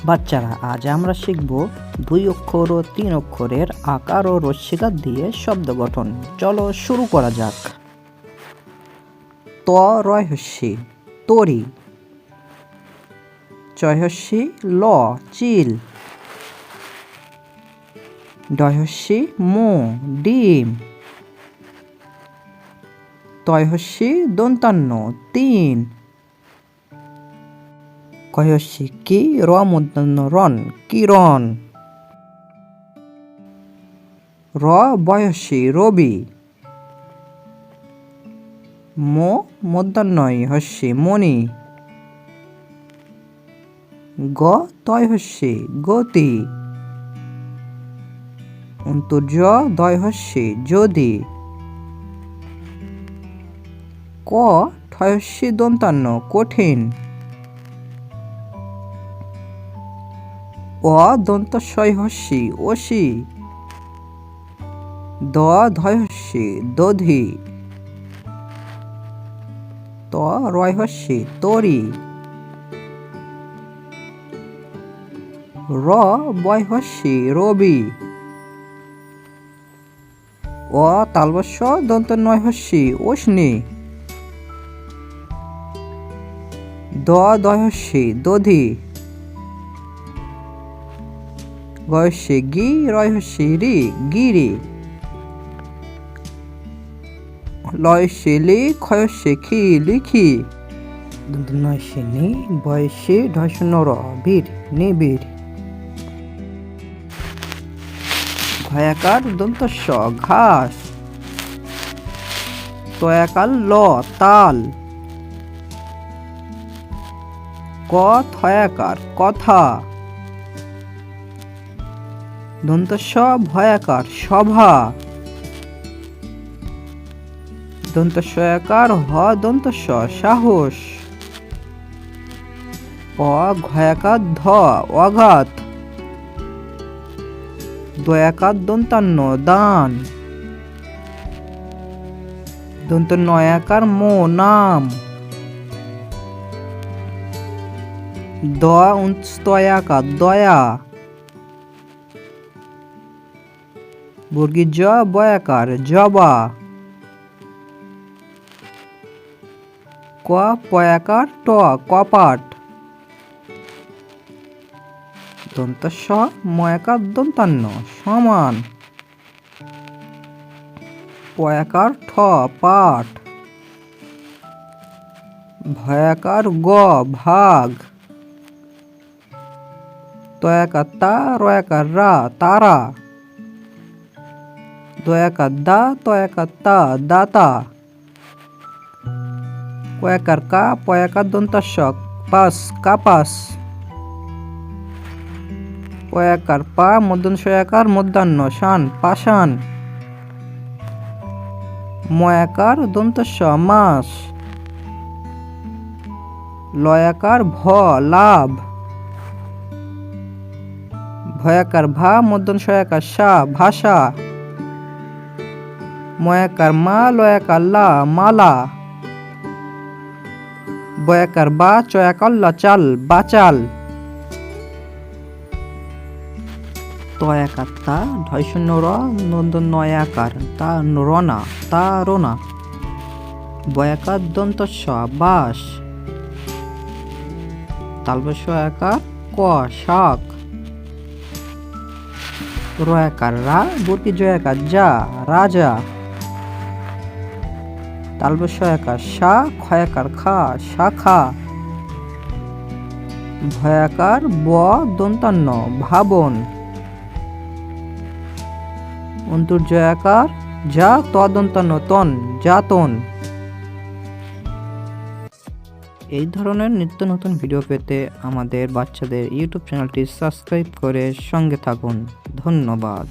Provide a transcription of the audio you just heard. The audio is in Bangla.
বাচ্চারা, আজ আমরা শিখব 2 অক্ষর ও 3 অক্ষরের আকার ও রস্যিকার দিয়ে শব্দ গঠন। চলো শুরু করা যাক। ত রয় হস্যি তরি, চয় হস্যি ল চিল, ডয় হস্যি মো ডিম, তয় হস্যি দন্তান্ন তিন, কয় হস্যি কি র মূর্ধন্য রন কিরণ, র বয় হস্যি রবি, মো মূর্ধন্যয় হস্যি মণি, গ তয় হস্যি গতি, য দয় হস্যি যদি, ক ঠয় হস্যি দন্তান্ন কঠিন, অ দন্তস্বয় হস্যি অসি, দ ধয় হস্যি দধি, ত রয় হস্যি তরি, র বয় হস্যি রবি, অ তালবস্য দন্ত নয় হস্যি অশ্নি, দ দয় হস্যি দধি, গয়স্যি গি রয় হস্যি রি গিরি, লয়স্যি লি ক্ষয়স্যি খি লিখি, নয়স্যি নি বয়স্যি ঢয়শূন্য র বীর নিবিড়, ঘয়াকার দন্তস্য ঘাস, তয়াকার ল তাল, ক থয়াকার কথা, দন্তস্য ভয়াকার সভা, দন্তস্বয়াকার হ দন্তস্য সাহস, অ ঘয়াকার ধ অঘাত, দয়াকার দন্তান্ন দান, দন্ত নয়াকার মো নাম, দ স্তয়াকার দয়া, বর্গী জ বয়াকার জবা, ক পয়াকার ট কপাট, দন্তস্ব ময়াকার দন্তান্ন সমান, পয়াকার ঠ পাঠ, ভয়াকার গ ভাগ, তয়াকার তা রয়াকার রা তারা, দয়াকার দা তয়াকার তা দাতা, কয়াকার কা পয়াকার দন্তাস্য পাস কাপাস, পয়াকার পা মধ্যাহ্নস্বয়াকার মধ্যাহ্ন শান পাষাণ, ময়াকার দন্তস্য মাস, লয়াকার ভ লাভ, ভয়াকার ভা মধ্যাহ্নস্বয়াকার সা ভাষা, ময়াকার মা লয়াকার লা মালা, বয়াকার বা চয়াকার লা চাল বাচাল, তয়াকার তা ঢয়শূন্য র নয়াকার তা রনা তা রোনা, বয়াকার দন্তস্য বাস, তালবস্যয়াকার ক শাক, রয়াকার রা বর্গী জয়াকার যা রাজা, তালবস্যয়াকার সা ক্ষয়াকার খা শাখা, ভয়াকার ব দন্তান্ন ভাবন, অন্তর্জয়াকার যা তদন্তান্ন তন যাতন। এই ধরনের নিত্য নতুন ভিডিও পেতে আমাদের বাচ্চাদের ইউটিউব চ্যানেলটি সাবস্ক্রাইব করে সঙ্গে থাকুন। ধন্যবাদ।